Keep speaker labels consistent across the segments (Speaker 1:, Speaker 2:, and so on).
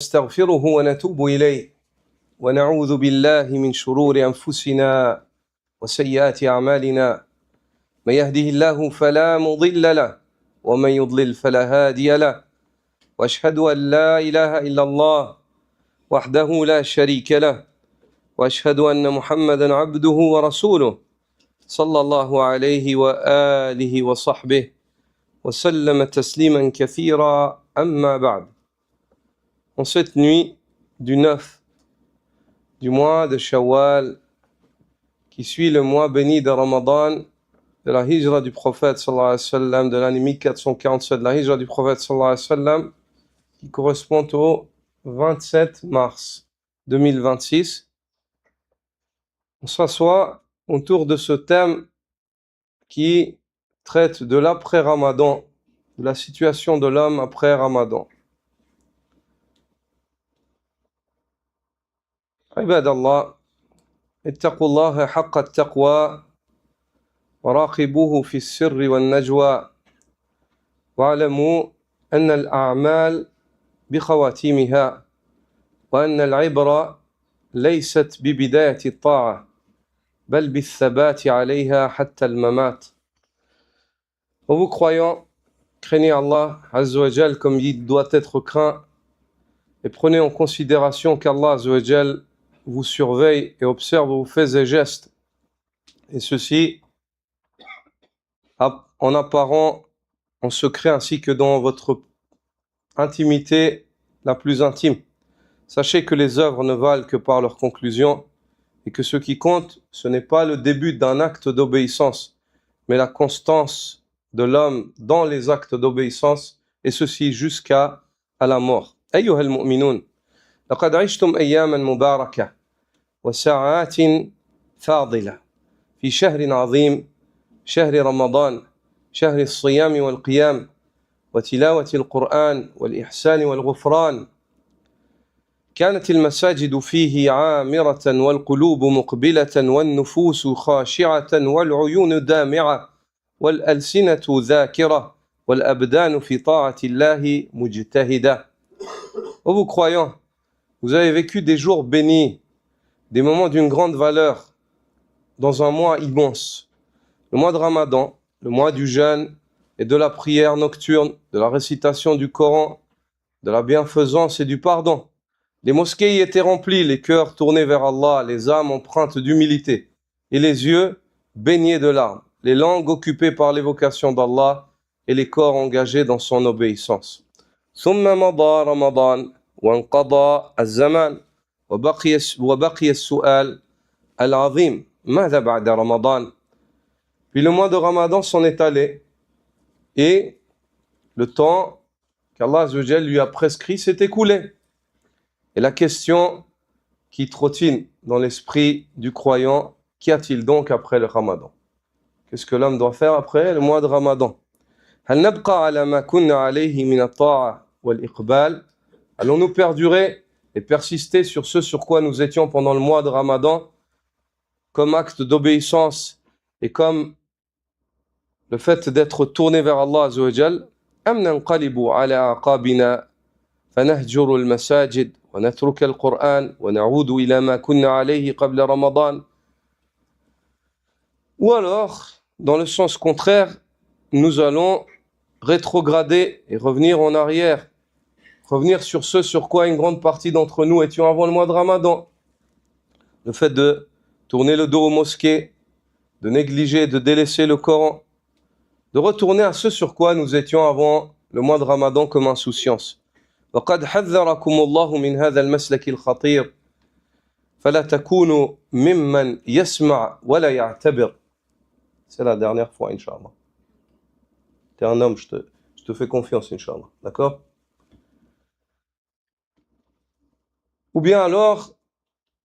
Speaker 1: نستغفره ونتوب إليه ونعوذ بالله من شرور أنفسنا وسيئات أعمالنا من يهده الله فلا مضل له ومن يضلل فلا هادي له وأشهد أن لا إله إلا الله وحده لا شريك له وأشهد أن محمدا عبده ورسوله صلى الله عليه وآله وصحبه وسلم تسليما كثيرا أما بعد. En cette nuit du 9 du mois de Shawwal, qui suit le mois béni de Ramadan, de la hijra du prophète sallallahu alayhi wa sallam, de l'année 1447, de la hijra du prophète sallallahu alayhi wa sallam, qui correspond au 27 mars 2026, on s'assoit autour de ce thème qui traite de l'après-Ramadan, de la situation de l'homme après Ramadan. عباد الله اتقوا الله حق التقوى وراقبوه في السر والنجوى واعلموا أن الأعمال بخواتيمها وأن العبرة ليست ببداية الطاعة بل بالثبات عليها حتى الممات. Ô vous croyants, craignez Allah Azza wa Jal comme il doit être craint et prenez en considération qu'Allah Azza wa Jal vous surveille et observe vos faits et gestes, et ceci en apparent, en secret, ainsi que dans votre intimité la plus intime. Sachez que les œuvres ne valent que par leur conclusion, et que ce qui compte, ce n'est pas le début d'un acte d'obéissance, mais la constance de l'homme dans les actes d'obéissance, et ceci jusqu'à la mort. أيها المؤمنون لقد عشتم أياما مباركة وساعات فاضلة في شهر عظيم، شهر رمضان، شهر الصيام والقيام وتلاوة القرآن والإحسان والغفران. كانت المساجد فيه عامرة والقلوب مقبلة والنفوس خاشعة والعيون دامعة والألسنة ذاكرة والأبدان في طاعة الله مجتهدة. Ô vous croyants, vous avez vécu des jours bénis, des moments d'une grande valeur, dans un mois immense, le mois de Ramadan, le mois du jeûne et de la prière nocturne, de la récitation du Coran, de la bienfaisance et du pardon. Les mosquées y étaient remplies, les cœurs tournés vers Allah, les âmes empreintes d'humilité, et les yeux baignés de larmes, les langues occupées par l'évocation d'Allah et les corps engagés dans son obéissance. ثم مضى رمضان وانقضى الزمان وبقي السؤال العظيم ماذا بعد رمضان. Puis le mois de Ramadan s'en est allé et le temps qu'Allah Azza wa Jal lui a prescrit s'est écoulé. Et la question qui trottine dans l'esprit du croyant, qu'y a-t-il donc après le Ramadan? Qu'est-ce que l'homme doit faire après le mois de Ramadan? هل نبقى على ما كنا عليه من الطاعة والإقبال? Allons-nous perdurer et persister sur ce sur quoi nous étions pendant le mois de Ramadan, comme acte d'obéissance et comme le fait d'être tourné vers Allah Azza wa Jal? أم ننقلب على أعقابنا فنهجر المساجد ونترك القرآن ونعود إلى ما كنا عليه قبل رمضان? Ou alors, dans le sens contraire, nous allons rétrograder et revenir en arrière, revenir sur ce sur quoi une grande partie d'entre nous étions avant le mois de Ramadan. Le fait de tourner le dos aux mosquées, de négliger, de délaisser le Coran, de retourner à ce sur quoi nous étions avant le mois de Ramadan comme insouciance. وقد حذركم الله من هذا المسلك الخطير فلا تكونوا ممن يسمع ولا يعتبر. C'est la dernière fois, Inch'Allah. T'es un homme, je te fais confiance, Inch'Allah. D'accord? Ou bien alors,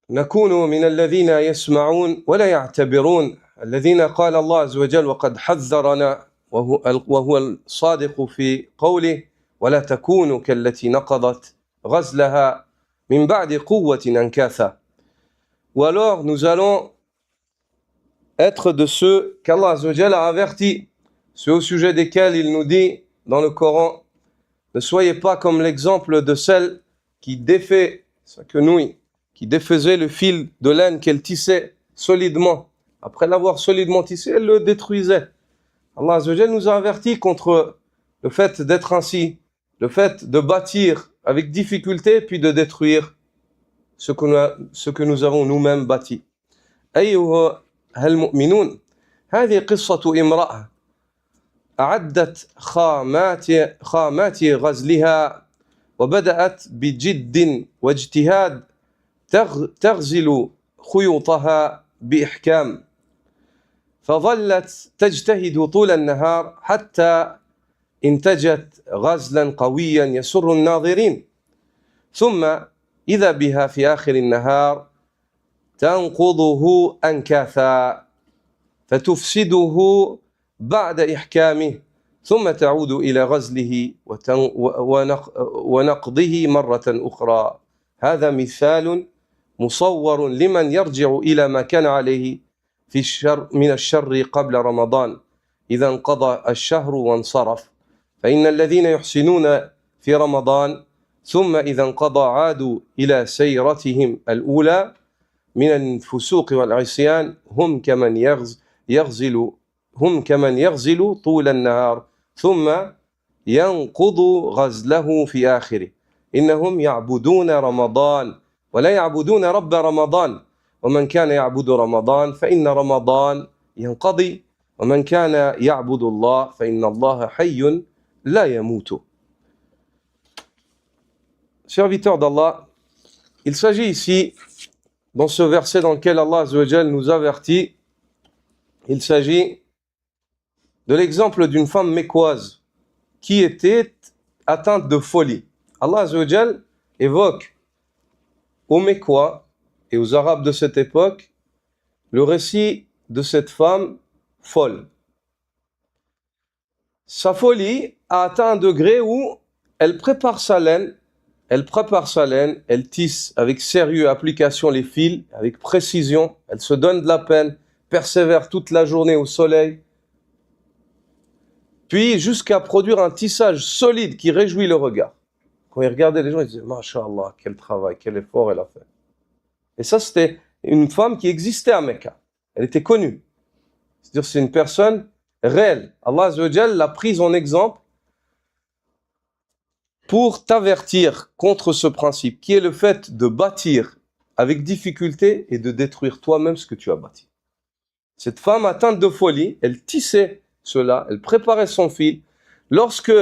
Speaker 1: نكون من الذين يسمعون ولا يعتبرون الذين قال الله عز وجل وقد حذرنا وهو الصادق في قوله ولا تكونوا كالتي نقضت غزلها من بعد قوة أنكاثا. Ou alors, nous allons être de ceux qu'Allah Azza wa Jal a avertis, ceux au sujet desquels il nous dit dans le Coran: ne soyez pas comme l'exemple de celles qui défait sa quenouille, qui défaisait le fil de laine qu'elle tissait solidement. Après l'avoir solidement tissé, elle le détruisait. Allah Azza wa Jal nous a avertis contre le fait d'être ainsi, le fait de bâtir avec difficulté puis de détruire ce que nous avons nous-mêmes bâti. أيها المؤمنون هذه قصة امرأة أعدت خامات غزلها وبدأت بجد واجتهاد تغزل خيوطها بإحكام فظلت تجتهد طول النهار حتى انتجت غزلا قويا يسر الناظرين ثم إذا بها في آخر النهار تنقضه أنكاثا فتفسده بعد إحكامه ثم تعود إلى غزله ونقضه مرة أخرى. هذا مثال مصور لمن يرجع إلى ما كان عليه في الشر من الشر قبل رمضان إذا انقضى الشهر وانصرف. فإن الذين يحسنون في رمضان ثم إذا انقضى عادوا إلى سيرتهم الأولى من الفسوق والعصيان هم كمن يغزل طول النهار ثم ينقض غزله في آخره. إنهم يعبدون رمضان ولا يعبدون رب رمضان ومن كان يعبد رمضان فإن رمضان ينقضي ومن كان يعبد الله فإن الله حي لا يموت. Serviteurs d'Allah, il s'agit ici, dans ce verset dans lequel Allah Azza wa Jal nous avertit, il s'agit de l'exemple d'une femme mécoise qui était atteinte de folie. Allah Azza wa Jal évoque aux Mécois et aux Arabes de cette époque le récit de cette femme folle. Sa folie a atteint un degré où elle prépare sa laine, elle tisse avec sérieux, application les fils, avec précision, elle se donne de la peine, persévère toute la journée au soleil, puis jusqu'à produire un tissage solide qui réjouit le regard. Quand il regardait les gens, il disait « Masha'Allah, quel travail, quel effort elle a fait ». Et ça, c'était une femme qui existait à Mecca. Elle était connue. C'est-à-dire c'est une personne réelle. Allah Azza wa Jal l'a prise en exemple pour t'avertir contre ce principe, qui est le fait de bâtir avec difficulté et de détruire toi-même ce que tu as bâti. Cette femme atteinte de folie, elle tissait cela, elle préparait son fil. Lorsque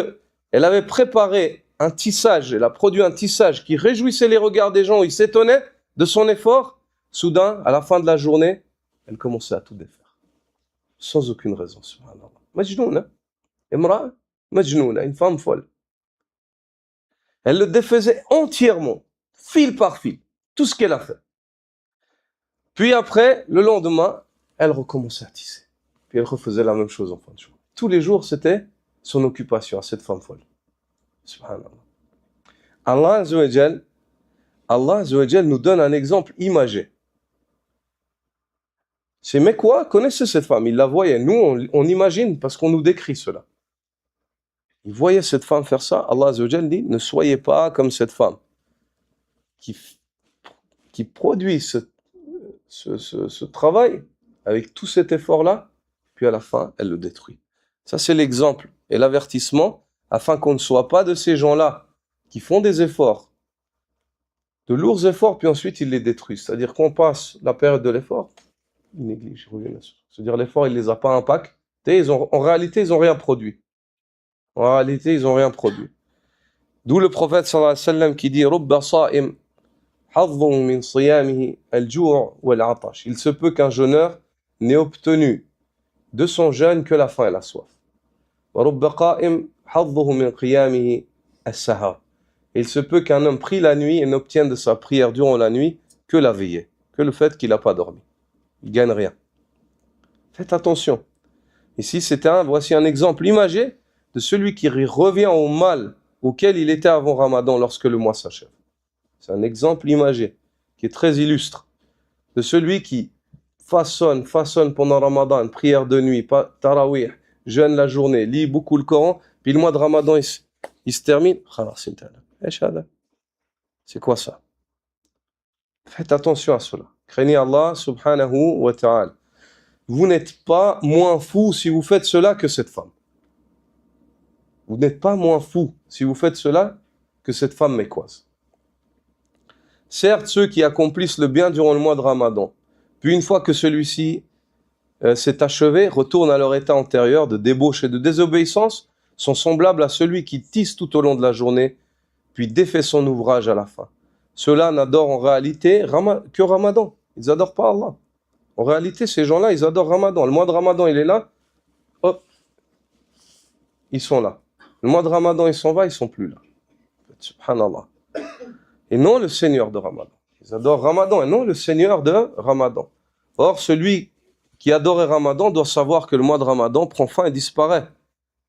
Speaker 1: elle avait préparé un tissage, elle a produit un tissage qui réjouissait les regards des gens, ils s'étonnaient de son effort. Soudain, à la fin de la journée, elle commençait à tout défaire. Sans aucune raison, subhanallah. Majnouna, Imra, Majnouna, une femme folle. Elle le défaisait entièrement, fil par fil, tout ce qu'elle a fait. Puis après, le lendemain, elle recommençait à tisser. Puis elle refaisait la même chose en fin de journée. Tous les jours, c'était son occupation à cette femme folle. Subhanallah. Allah Azza wa Jal nous donne un exemple imagé. Ces Mécois connaissaient cette femme, ils la voyaient. Nous, on imagine parce qu'on nous décrit cela. Ils voyaient cette femme faire ça. Allah Azza wa Jal dit, ne soyez pas comme cette femme qui produit ce travail avec tout cet effort-là, puis à la fin, elle le détruit. Ça, c'est l'exemple et l'avertissement, afin qu'on ne soit pas de ces gens-là qui font des efforts, de lourds efforts, puis ensuite ils les détruisent. C'est-à-dire qu'on passe la période de l'effort, ils négligent. C'est-à-dire l'effort, il ne les a pas impactés. En réalité, ils n'ont rien produit. En réalité, ils n'ont rien produit. D'où le prophète sallallahu alayhi wa sallam qui dit « Rubba sa'im hadhun min siyamihi al-ju' wal-'atash » Il se peut qu'un jeûneur n'ait obtenu de son jeûne que la faim et la soif. « Wa rubba qa'im hadhuhu min qiyamihi as-sahar » Il se peut qu'un homme prie la nuit et n'obtienne de sa prière durant la nuit que la veillée, que le fait qu'il n'a pas dormi. Il ne gagne rien. Faites attention. Ici, voici un exemple imagé de celui qui revient au mal auquel il était avant Ramadan lorsque le mois s'achève. C'est un exemple imagé qui est très illustre de celui qui façonne pendant Ramadan, prière de nuit, tarawih, jeûne la journée, lit beaucoup le Coran, puis le mois de Ramadan il se termine. C'est quoi ça? Faites attention à cela. Craignez Allah subhanahu wa ta'ala. Vous n'êtes pas moins fou si vous faites cela que cette femme. Vous n'êtes pas moins fou si vous faites cela que cette femme mécoise. Certes, ceux qui accomplissent le bien durant le mois de Ramadan, puis une fois que celui-ci s'est achevé, retournent à leur état antérieur de débauche et de désobéissance, sont semblables à celui qui tisse tout au long de la journée, puis défait son ouvrage à la fin. Ceux-là n'adorent en réalité que Ramadan. Ils n'adorent pas Allah. En réalité, ces gens-là, ils adorent Ramadan. Le mois de Ramadan, il est là, hop, ils sont là. Le mois de Ramadan, il s'en va, ils sont plus là. Subhanallah. Et non le Seigneur de Ramadan. Ils adorent Ramadan et non le Seigneur de Ramadan. Or, celui qui adorait Ramadan doit savoir que le mois de Ramadan prend fin et disparaît.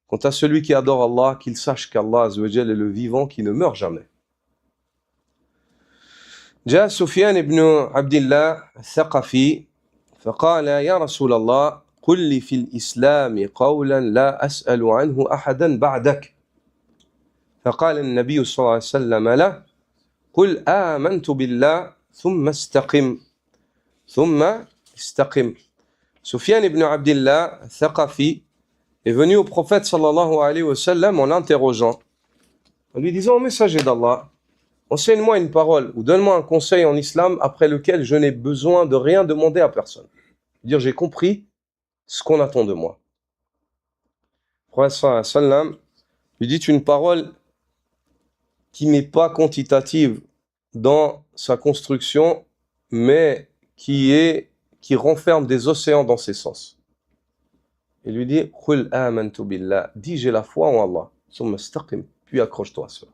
Speaker 1: Quant à celui qui adore Allah, qu'il sache qu'Allah Azza wa Jal est le vivant qui ne meurt jamais. جاء سفيان بن عبد الله الثقفي فقال يا رسول الله قل لي في الإسلام قولا لا أسأل عنه أحدا بعدك فقال النبي صلى الله عليه وسلم له قل آمنت بالله ثم استقم Sufyan ibn Abdillah Thaqafi est venu au prophète sallallahu alayhi wa sallam en l'interrogeant, en lui disant: « Ô messager d'Allah, enseigne-moi une parole ou donne-moi un conseil en islam après lequel je n'ai besoin de rien demander à personne. » Dire, j'ai compris ce qu'on attend de moi. Le prophète sallallahu alayhi wa sallam lui dit une parole qui n'est pas quantitative dans sa construction, mais qui renferme des océans dans ses sens. Il lui dit: Qul amantu billah, dis j'ai la foi en Allah, summa istaqim, puis accroche-toi à cela.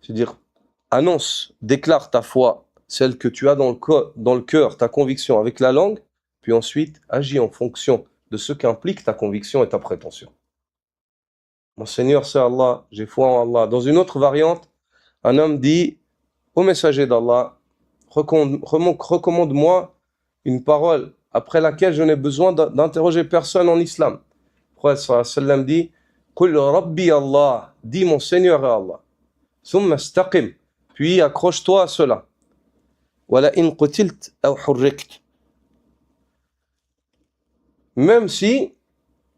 Speaker 1: C'est-à-dire, annonce, déclare ta foi, celle que tu as dans le cœur, ta conviction avec la langue, puis ensuite agis en fonction de ce qu'implique ta conviction et ta prétention. Mon Seigneur, c'est Allah, j'ai foi en Allah. Dans une autre variante, un homme dit: Ô messager d'Allah, recommande-moi une parole après laquelle je n'ai besoin d'interroger personne en islam. Le prophète sallallahu alayhi wa sallam dit: Qul Rabbi Allah, dis mon Seigneur est Allah. Thumma istaqim, puis accroche-toi à cela. Wala in qutilt aw hurrikt. Même si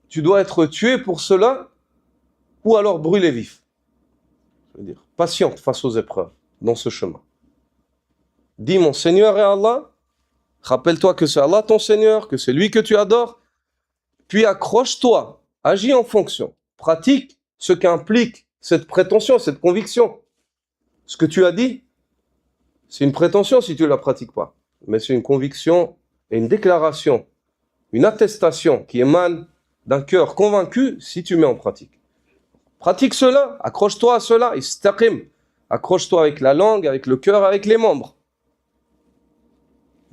Speaker 1: tu dois être tué pour cela, ou alors brûlé vif. Je veux dire, patiente face aux épreuves dans ce chemin. Dis mon Seigneur est Allah, rappelle-toi que c'est Allah ton Seigneur, que c'est lui que tu adores, puis accroche-toi, agis en fonction, pratique ce qu'implique cette prétention, cette conviction. Ce que tu as dit, c'est une prétention si tu ne la pratiques pas, mais c'est une conviction et une déclaration, une attestation qui émane d'un cœur convaincu si tu mets en pratique. Pratique cela, accroche-toi à cela, istaqim, accroche-toi avec la langue, avec le cœur, avec les membres.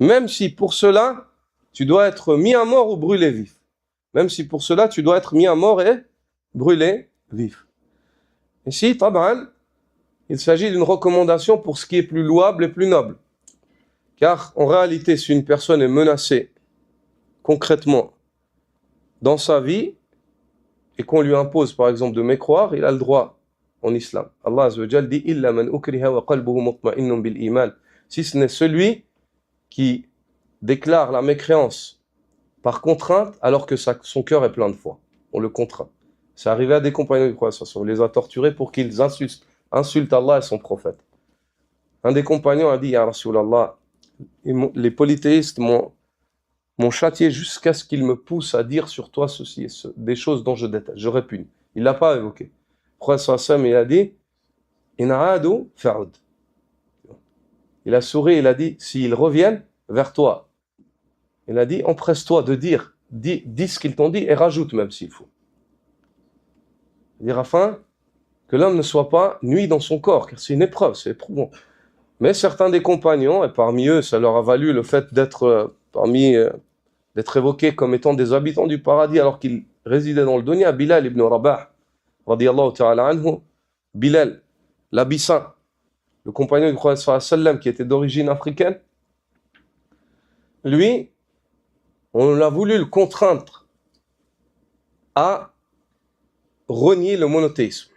Speaker 1: Même si pour cela, tu dois être mis à mort ou brûlé vif. Même si pour cela, tu dois être mis à mort et brûlé vif. Ici, taban, il s'agit d'une recommandation pour ce qui est plus louable et plus noble. Car en réalité, si une personne est menacée concrètement dans sa vie et qu'on lui impose par exemple de mécroire, il a le droit en islam. Allah Azza wa Jal dit: Illa man ukriha wa qalbuhu mutma'innun bil iman. Si ce n'est celui qui déclare la mécréance par contrainte alors que son cœur est plein de foi. On le contraint. C'est arrivé à des compagnons du prophète, on les a torturés pour qu'ils insultent Allah et son prophète. Un des compagnons a dit: Ya Rasulallah, les polythéistes m'ont châtié jusqu'à ce qu'ils me poussent à dire sur toi ceci et des choses dont je déteste, je répugne. Il ne l'a pas évoqué. Le prophète sallam, il a dit: In'adu fa'ud. Il a souri, il a dit: s'ils reviennent vers toi, il a dit: empresse-toi de dire, dis ce qu'ils t'ont dit et rajoute même s'il faut. C'est-à-dire afin que l'homme ne soit pas nui dans son corps, car c'est une épreuve, c'est éprouvant. Mais certains des compagnons, et parmi eux, ça leur a valu le fait d'être évoqués comme étant des habitants du paradis alors qu'ils résidaient dans le dunya. Bilal ibn Rabah, radiyallahu ta'ala anhu, Bilal, l'abyssin, le compagnon du prophète sallallahu alayhi wa sallam qui était d'origine africaine, lui, on a voulu le contraindre à renier le monothéisme.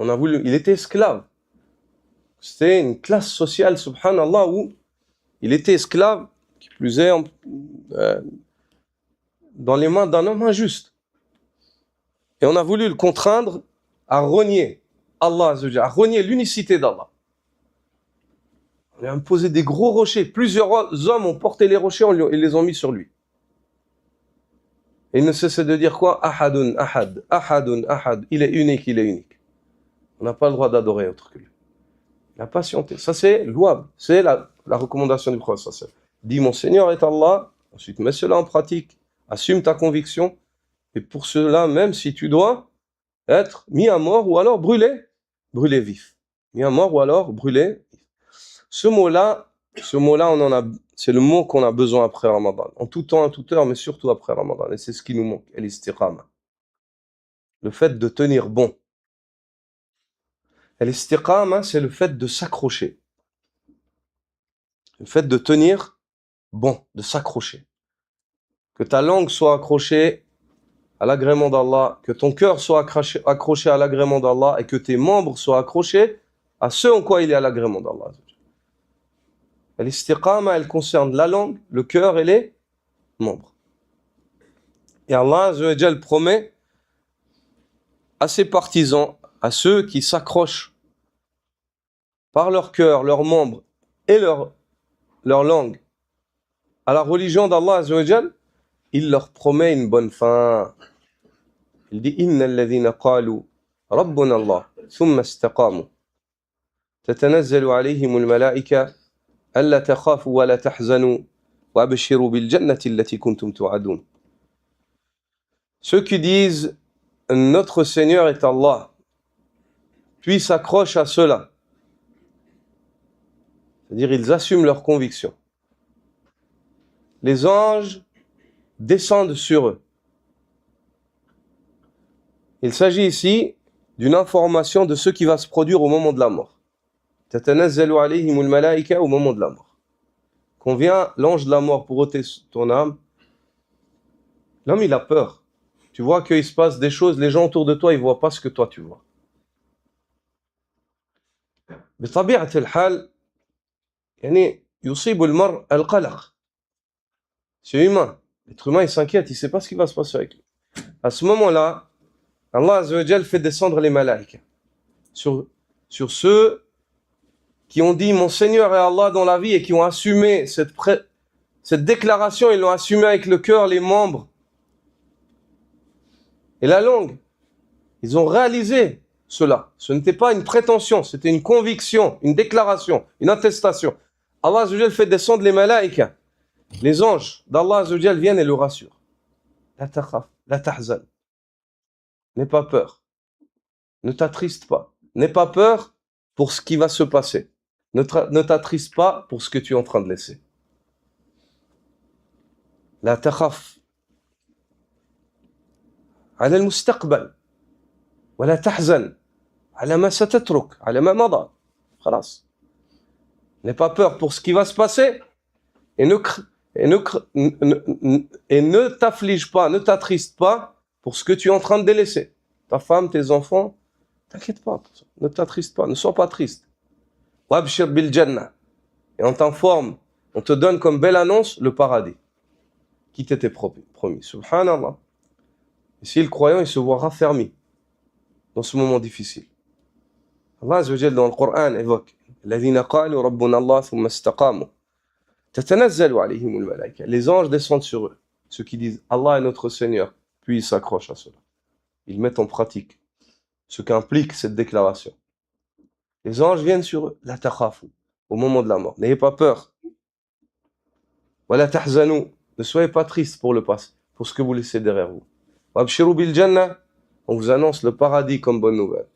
Speaker 1: Il était esclave. C'était une classe sociale, subhanallah, où il était esclave, qui plus est, dans les mains d'un homme injuste. Et on a voulu le contraindre à renier Allah, à renier l'unicité d'Allah. On lui a imposé des gros rochers. Plusieurs hommes ont porté les rochers et les ont mis sur lui. Et il ne cessait de dire quoi? Ahadun, ahad, ahadun, ahad. Il est unique, il est unique. On n'a pas le droit d'adorer autre que lui. Il a patienté. Ça, c'est louable. C'est la recommandation du prophète. Dis, mon Seigneur est Allah. Ensuite, mets cela en pratique. Assume ta conviction. Et pour cela, même si tu dois être mis à mort ou alors brûlé vif. Mis à mort ou alors brûlé. Ce mot-là, c'est le mot qu'on a besoin après Ramadan. En tout temps, en toute heure, mais surtout après Ramadan. Et c'est ce qui nous manque. Al-istiqama. Le fait de tenir bon. Al-istiqama, c'est le fait de s'accrocher. Le fait de tenir bon, de s'accrocher. Que ta langue soit accrochée à l'agrément d'Allah, que ton cœur soit accroché à l'agrément d'Allah et que tes membres soient accrochés à ce en quoi il est à l'agrément d'Allah. L'istiqama, elle concerne la langue, le cœur et les membres. Et Allah Azza wa Jal promet à ses partisans, à ceux qui s'accrochent par leur cœur, leurs membres et leur langue à la religion d'Allah Azza wa Jal, il leur promet une bonne fin. Il dit Inna alladhina qalu Rabbuna Allah thumma istaqamu tatanazzalu alayhimul malaika alla takhafu wa la tahzanu wa abshiru bil jannati allati kuntum tu'adun. Ceux qui disent notre Seigneur est Allah, puis s'accrochent à cela, c'est-à-dire ils assument leur conviction. Les anges descendent sur eux. Il s'agit ici d'une information de ce qui va se produire au moment de la mort. Tatanazzalu alayhimul malaika au moment de la mort. Quand vient l'ange de la mort pour ôter ton âme, l'homme il a peur. Tu vois qu'il se passe des choses, les gens autour de toi ils voient pas ce que toi tu vois. بطبيعة الحال يعني يصيب المرء القلق. C'est humain. L'être humain il s'inquiète, il sait pas ce qui va se passer avec lui. À ce moment-là, Allah Azza wa Jal fait descendre les malaïkas sur ceux qui ont dit mon Seigneur est Allah dans la vie et qui ont assumé cette déclaration, ils l'ont assumé avec le cœur, les membres et la langue. Ils ont réalisé cela. Ce n'était pas une prétention, c'était une conviction, une déclaration, une attestation. Allah Azza wa Jal fait descendre les malaïkas. Les anges d'Allah Azza wa Jal viennent et le rassurent. La takhaf, la tahzan. N'aie pas peur. Ne t'attriste pas. N'aie pas peur pour ce qui va se passer. Ne t'attriste pas pour ce que tu es en train de laisser. La takhaf. على المستقبل ولا تحزن على ما ستترك على ما مضى خلاص. N'aie pas peur pour ce qui va se passer et ne t'afflige pas, ne t'attriste pas pour ce que tu es en train de délaisser. Ta femme, tes enfants, t'inquiète pas pour ça. Ne t'attriste pas, ne sois pas triste. Wabshir bil jannah. Et on t'informe, on te donne comme belle annonce le paradis qui t'était promis. Subhanallah. Ici, le croyant, il se voit raffermi dans ce moment difficile. Allah Azza wa Jalla dans le Coran évoque الذين قالوا ربنا الله ثم استقاموا تتنزل عليهم الملائكة. Les anges descendent sur eux. Ceux qui disent Allah est notre Seigneur, puis ils s'accrochent à cela. Ils mettent en pratique ce qu'implique cette déclaration. Les anges viennent sur eux, la takhafu, au moment de la mort. N'ayez pas peur. Wa la tahzanu, ne soyez pas tristes pour le passé, pour ce que vous laissez derrière vous. Wa abshiru bil jannah, on vous annonce le paradis comme bonne nouvelle.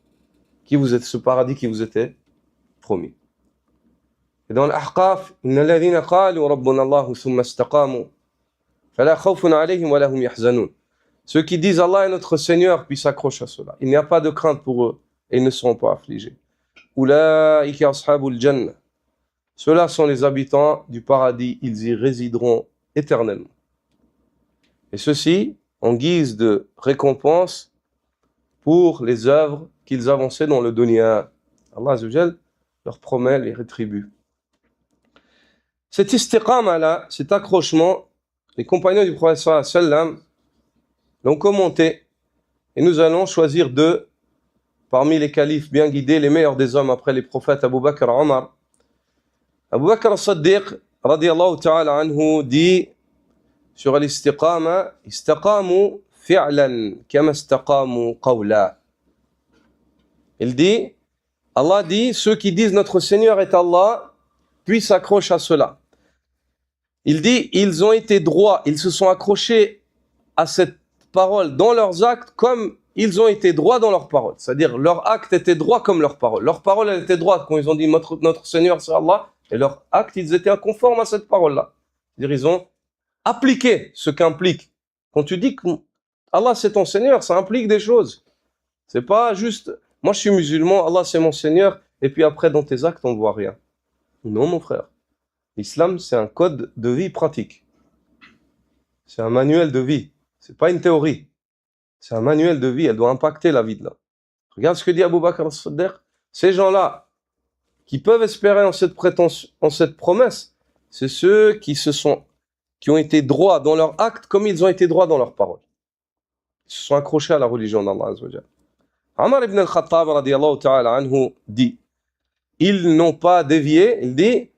Speaker 1: Ce paradis qui vous était promis. Et dans l'Ahqaf, inna alladhina qalu rabbuna Allah thumma istaqamu fala khawfun alayhim wa lahum yahzanun. Ceux qui disent Allah est notre Seigneur, puis s'accrochent à cela. Il n'y a pas de crainte pour eux et ils ne seront pas affligés. Ulaika ashabul jannah. Ceux-là sont les habitants du paradis, ils y résideront éternellement. Et ceci en guise de récompense pour les œuvres qu'ils avançaient dans le dunya. Allah Azza wa Jal leur promet les rétribue. Cet istiqama-là, cet accrochement, les compagnons du prophète sallallahu alayhi wa sallam l'ont commenté, et nous allons choisir deux parmi les califes bien guidés, les meilleurs des hommes après les prophètes Abu Bakr et Omar. Abu Bakr as-Siddiq, radiyallahu ta'ala anhu, dit sur l'istiqama, istaqamu fi'lan kama istaqamu qawla. Il dit, Allah dit, ceux qui disent notre Seigneur est Allah, puis s'accrochent à cela. Il dit, ils ont été droits, ils se sont accrochés à cette parole dans leurs actes comme ils ont été droits dans leurs paroles. C'est-à-dire, leur acte était droit comme leur parole. Leur parole, elle était droite quand ils ont dit notre Seigneur c'est Allah, et leur acte, ils étaient conformes à cette parole-là. C'est-à-dire, ils ont appliqué ce qu'implique. Quand tu dis que Allah c'est ton Seigneur, ça implique des choses. C'est pas juste, moi je suis musulman, Allah c'est mon Seigneur, et puis après dans tes actes on ne voit rien. Non mon frère. L'islam c'est un code de vie pratique. C'est un manuel de vie. C'est pas une théorie. C'est un manuel de vie, elle doit impacter la vie de l'homme. Regarde ce que dit Abu Bakr as-Siddiq. Ces gens-là qui peuvent espérer en cette prétention, en cette promesse, c'est ceux qui ont été droits dans leurs actes comme ils ont été droits dans leurs paroles. Ils se sont accrochés à la religion d'Allah Azza wa Jalla. Omar ibn al-Khattab radiyallahu ta'ala anhu dit, ils n'ont pas dévié, il dit,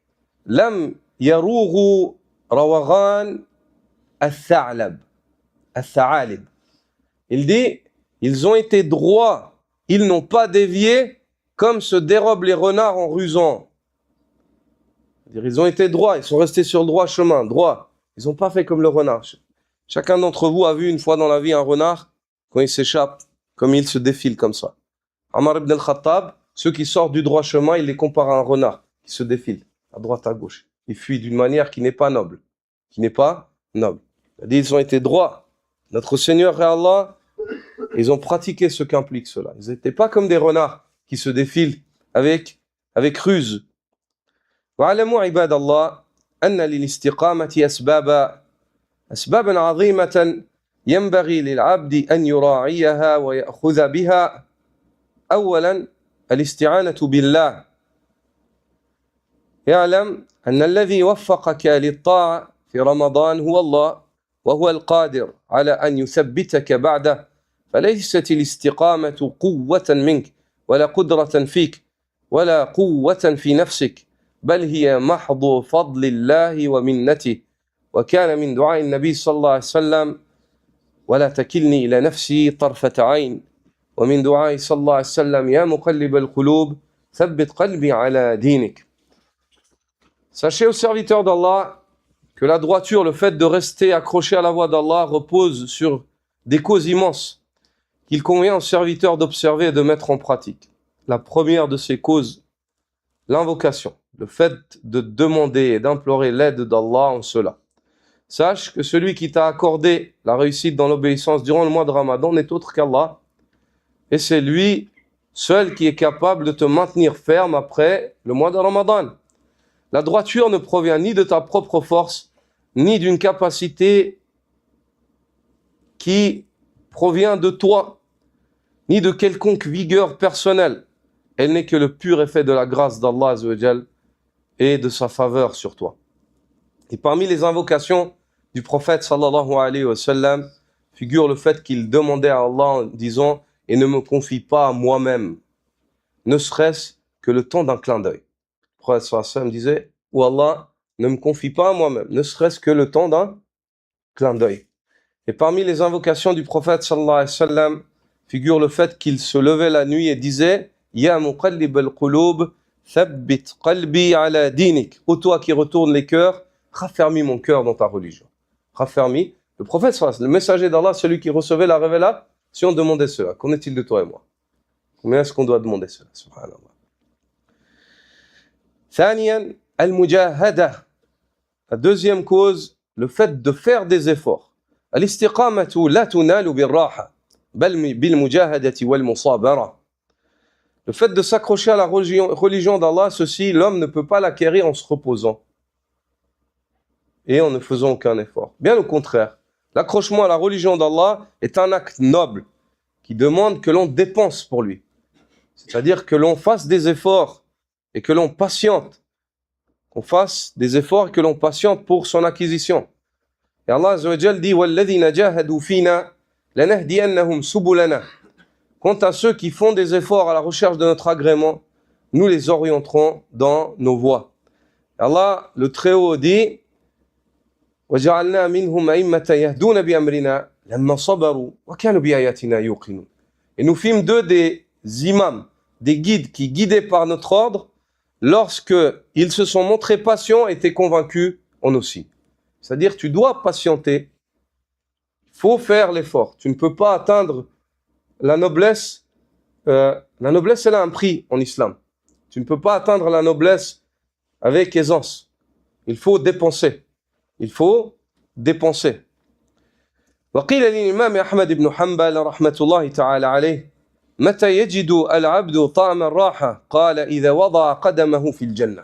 Speaker 1: lam yarughu rawaghan al-tha'lab, al-tha'alib. Il dit, ils ont été droits, ils n'ont pas dévié comme se dérobent les renards en rusant. C'est-à-dire, ils ont été droits, ils sont restés sur le droit chemin, droit. Ils n'ont pas fait comme le renard. Chacun d'entre vous a vu une fois dans la vie un renard, quand il s'échappe, comme il se défile comme ça. Omar ibn al-Khattab, ceux qui sortent du droit chemin, il les compare à un renard qui se défile, à droite, à gauche. Il fuit d'une manière qui n'est pas noble. Qui n'est pas noble. Il dit, ils ont été droits. Notre Seigneur et Allah, ils ont pratiqué ce qu'implique cela. Ils n'étaient pas comme des renards qui se défilent avec ruse. وَعَلَمُوا عِبَادَ اللَّهِ أَنَّ لِلِاسْتِقَامَةِ أسبابا عظيمة ينبغي للعبد أن يراعيها ويأخذ بها. أولا الاستعانة بالله. يعلم أن الذي وفقك للطاعة في رمضان هو الله، وهو القادر على أن يثبتك بعده. فليست الاستقامة قوة منك ولا قدرة فيك ولا قوة في نفسك، بل هي محض فضل الله ومنته. وكان من دعاء النبي صلى الله عليه وسلم ولا تكلني إلى نفسي طرفة عين، ومن دعاء صلى الله عليه وسلم يا مقلب القلوب ثبت قلبي على دينك. Sachez aux serviteurs d'Allah que la droiture, le fait de rester accroché à la voie d'Allah repose sur des causes immenses qu'il convient aux serviteurs d'observer et de mettre en pratique. La première de ces causes, l'invocation, le fait de demander et d'implorer l'aide d'Allah en cela. Sache que celui qui t'a accordé la réussite dans l'obéissance durant le mois de Ramadan n'est autre qu'Allah, et c'est lui seul qui est capable de te maintenir ferme après le mois de Ramadan. La droiture ne provient ni de ta propre force, ni d'une capacité qui provient de toi, ni de quelconque vigueur personnelle. Elle n'est que le pur effet de la grâce d'Allah Azza wa Jal et de sa faveur sur toi. Et parmi les invocations du prophète sallallahu alayhi wa sallam figure le fait qu'il demandait à Allah en disant « Et ne me confie pas à moi-même, ne serait-ce que le temps d'un clin d'œil. » Le prophète sallallahu alayhi wa sallam disait « Ou Allah, ne me confie pas à moi-même, ne serait-ce que le temps d'un clin d'œil. » Et parmi les invocations du prophète sallallahu alayhi wa sallam figure le fait qu'il se levait la nuit et disait « Ya muqallib al-qulub, thabbit qalbi ala dinik. » Ô toi qui retourne les cœurs, raffermis mon cœur dans ta religion. Raffermis. Le prophète sallallahu alayhi wa sallam, le messager d'Allah, celui qui recevait la révélation, demandait cela. Qu'en est-il de toi et moi? Combien est-ce qu'on doit demander cela? Subhanallah. ثانيا المجاهدة. La deuxième cause, le fait de faire des efforts. الاستقامة لا تنال بالراحة بل بالمجاهدة والمصابرة. Le fait de s'accrocher à la religion d'Allah, ceci, l'homme ne peut pas l'acquérir en se reposant et en ne faisant aucun effort. Bien au contraire, l'accrochement à la religion d'Allah est un acte noble qui demande que l'on dépense pour lui, C'est-à-dire que l'on fasse des efforts et que l'on patiente. Qu'on fasse des efforts et que l'on patiente pour son acquisition. Et Allah Azza wa Jal dit وَالَّذِينَ جَاهَدُوا فِينَا لَنَهْدِيَنَّهُمْ سُبُلَنَا. Quant à ceux qui font des efforts à la recherche de notre agrément, nous les orienterons dans nos voies. Allah, le Très-Haut, dit وَجَعَلْنَا مِنْهُمْ أَئِمَّةً يَهْدُونَ بِأَمْرِنَا لَمَّا صَبَرُوا وَكَانُوا بِآيَاتِنَا يُوقِنُونَ. Et nous fîmes d'eux des imams, des guides qui guidaient par notre ordre lorsque ils se sont montrés patients et étaient convaincus en aussi. C'est-à-dire, tu dois patienter, il faut faire l'effort. Tu ne peux pas atteindre la noblesse. La noblesse, elle a un prix en islam. Tu ne peux pas atteindre la noblesse avec aisance. Il faut dépenser. Il faut dépenser. وقيل للإمام أحمد بن حنبل رحمة الله تعالى عليه متى يجد العبد طعم الراحة قال إذا وضع قدمه في الجنة.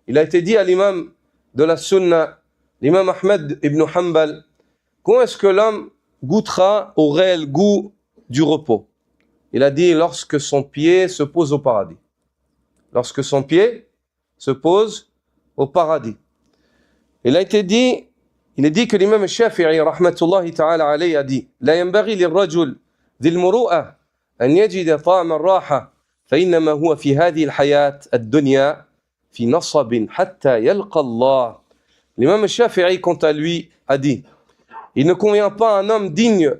Speaker 1: Il a été dit à l'imam de la sunna, l'imam Ahmed ibn Hanbal, quand est-ce que l'homme goûtera au réel goût du repos? Il a dit lorsque son pied se pose au paradis. Lorsque son pied se pose au paradis. Il est dit que l'imam Shafi'i rahmatullahi ta'ala alayhi a dit لا ينبغي للرجل ذي المروءة أن يجد طعم الراحة فإنما هو في هذه الحياة الدنيا في نصب حتى يلقى الله. L'imam Shafi'i, quant à lui, a dit il ne convient pas à un homme digne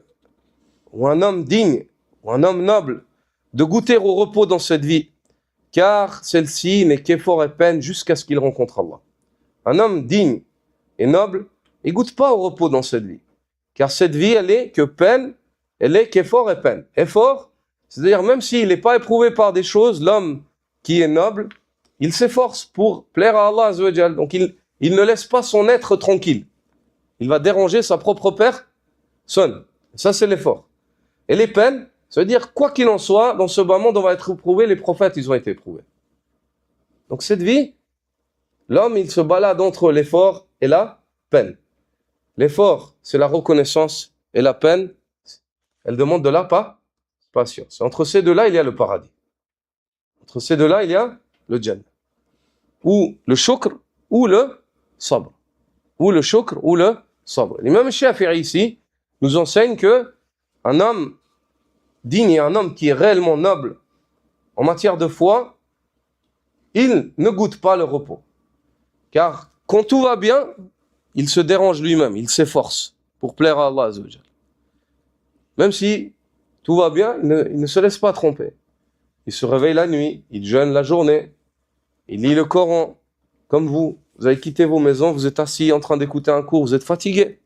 Speaker 1: ou un homme noble de goûter au repos dans cette vie, car celle-ci n'est qu'effort et peine jusqu'à ce qu'il rencontre Allah. Un homme digne et noble, il goûte pas au repos dans cette vie, car cette vie, elle est que peine, elle est qu'effort et peine. Effort, c'est-à-dire même s'il n'est pas éprouvé par des choses, l'homme qui est noble, il s'efforce pour plaire à Allah Azza wa Jal. Donc il ne laisse pas son être tranquille. Il va déranger sa propre personne. Ça, c'est l'effort. Et les peines, ça veut dire, quoi qu'il en soit, dans ce bas monde, on va être éprouvé, les prophètes, ils ont été éprouvés. Donc cette vie, l'homme, il se balade entre l'effort et la peine. L'effort, c'est la reconnaissance, et la peine, elle demande de la patience. Entre ces deux-là, il y a le paradis. Entre ces deux-là, il y a le Jannah. Ou le shukr, ou le sabr. Ou le shukr, ou le sabr. L'imam Shafi'i ici nous enseigne que un homme digne et un homme qui est réellement noble en matière de foi, il ne goûte pas le repos. Car quand tout va bien, il se dérange lui-même, il s'efforce pour plaire à Allah Azza wa Jal. Même si tout va bien, il ne se laisse pas tromper. Il se réveille la nuit, il jeûne la journée, il lit le Coran, comme vous. Vous avez quitté vos maisons, vous êtes assis en train d'écouter un cours, vous êtes fatigué.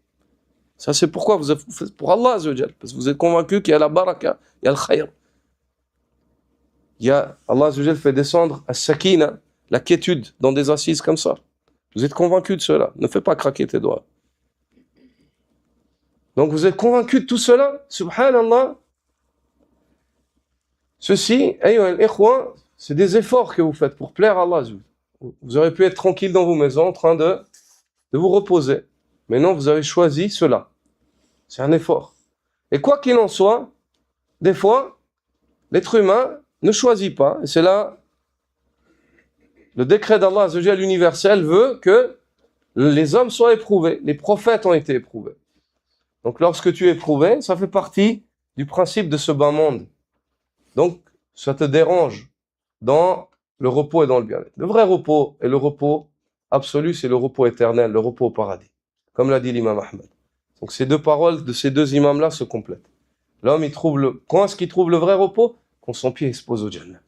Speaker 1: Ça, c'est pourquoi vous êtes pour Allah Azza wa Jal, parce que vous êtes convaincu qu'il y a la baraka, il y a le khayr. Allah Azza wa Jal fait descendre as-sakina, la quiétude, dans des assises comme ça. Vous êtes convaincu de cela. Ne fais pas craquer tes doigts. Donc vous êtes convaincu de tout cela. Subhanallah. Ceci, c'est des efforts que vous faites pour plaire à Allah. Vous auriez pu être tranquille dans vos maisons en train de vous reposer. Mais non, vous avez choisi cela. C'est un effort. Et quoi qu'il en soit, des fois, l'être humain ne choisit pas. Et c'est là, le décret d'Allah Azza wa Jal universel veut que les hommes soient éprouvés. Les prophètes ont été éprouvés. Donc lorsque tu es éprouvé, ça fait partie du principe de ce bas monde. Donc ça te dérange dans le repos et dans le bien-être. Le vrai repos et le repos absolu, c'est le repos éternel, le repos au paradis. Comme l'a dit l'imam Ahmed. Donc ces deux paroles de ces deux imams-là se complètent. L'homme, quand est-ce qu'il trouve le vrai repos? Quand son pied se pose au Jannah.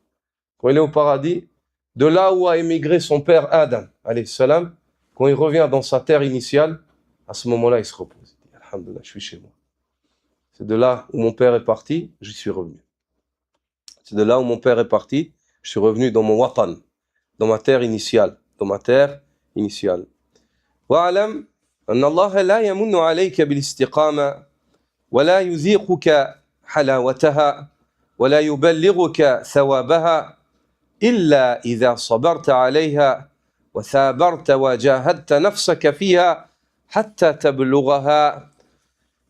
Speaker 1: Quand il est au paradis, de là où a émigré son père Adam, alayhi salam, quand il revient dans sa terre initiale, à ce moment-là, il se repose. Il dit, alhamdoulilah, je suis chez moi. C'est de là où mon père est parti, j'y suis revenu. C'est de là où mon père est parti, je suis revenu dans mon watan, dans ma terre initiale. Wa'alam, أن الله لا يمن عليك بالاستقامة ولا يذيقك حلاوتها ولا يبلغك ثوابها إلا إذا صبرت عليها وثابرت وجاهدت نفسك فيها حتى تبلغها.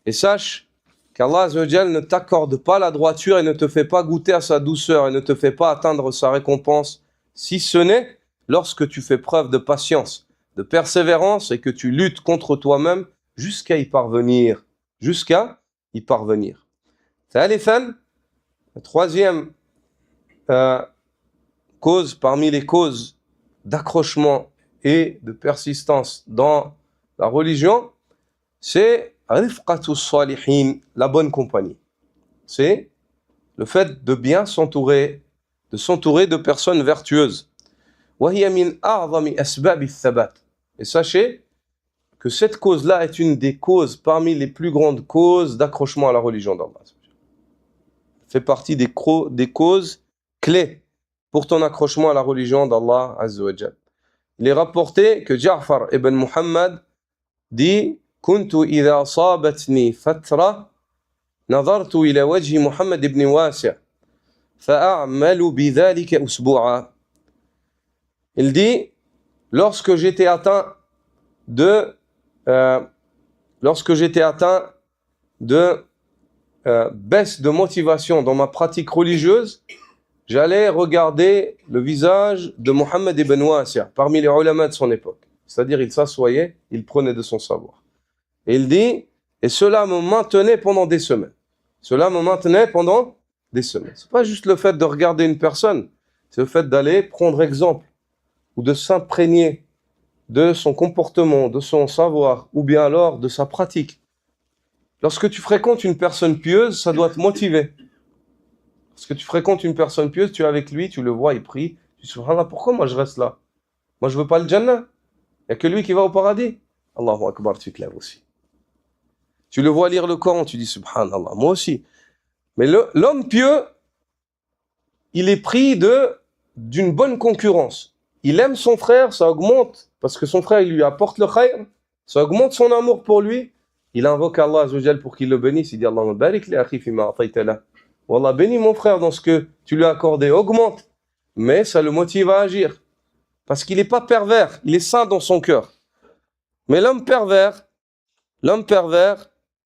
Speaker 1: Et sache qu'Allah Azza wa Jal ne t'accorde pas la droiture et ne te fait pas goûter à sa douceur et ne te fait pas atteindre sa récompense, si ce n'est lorsque tu fais preuve de patience, de persévérance et que tu luttes contre toi-même jusqu'à y parvenir. Jusqu'à y parvenir. ثالثاً, la troisième cause parmi les causes d'accrochement et de persistance dans la religion, c'est rifqatu salihin, la bonne compagnie. C'est le fait de bien s'entourer, de s'entourer de personnes vertueuses. وهي من أعظم أسباب الثبات. Et sachez que cette cause-là est une des causes parmi les plus grandes causes d'accrochement à la religion d'Allah. Fait partie des causes clés pour ton accrochement à la religion d'Allah Azza wa Jal. Il est rapporté que Ja'far ibn Muhammad dit كنت إذا صابتني فترة نظرت إلى وجه محمد بن واسع فأعمل بذلك أسبوعا. Il dit lorsque j'étais atteint de baisse de motivation dans ma pratique religieuse, j'allais regarder le visage de Mohammed ibn Wasi' parmi les ulama de son époque. C'est-à-dire, il s'assoyait, il prenait de son savoir. Et il dit, et cela me maintenait pendant des semaines. Cela me maintenait pendant des semaines. C'est pas juste le fait de regarder une personne, c'est le fait d'aller prendre exemple ou de s'imprégner de son comportement, de son savoir, ou bien alors de sa pratique. Lorsque tu fréquentes une personne pieuse, ça doit te motiver. Lorsque tu fréquentes une personne pieuse, tu es avec lui, tu le vois, il prie, tu dis, subhanallah, pourquoi moi je reste là? Moi je veux pas le Jannah. Il n'y a que lui qui va au paradis. Allahu Akbar, tu te lèves aussi. Tu le vois lire le Coran, tu dis, subhanallah, moi aussi. Mais l'homme pieux, il est pris d'une bonne concurrence. Il aime son frère, ça augmente, parce que son frère, il lui apporte le khayr, ça augmente son amour pour lui. Il invoque Allah Azza wa Jal pour qu'il le bénisse. Il dit, Allahumma barik li akhi fima ataytala. Wallah, bénis mon frère dans ce que tu lui as accordé, augmente. Mais ça le motive à agir. Parce qu'il n'est pas pervers, il est saint dans son cœur. Mais l'homme pervers,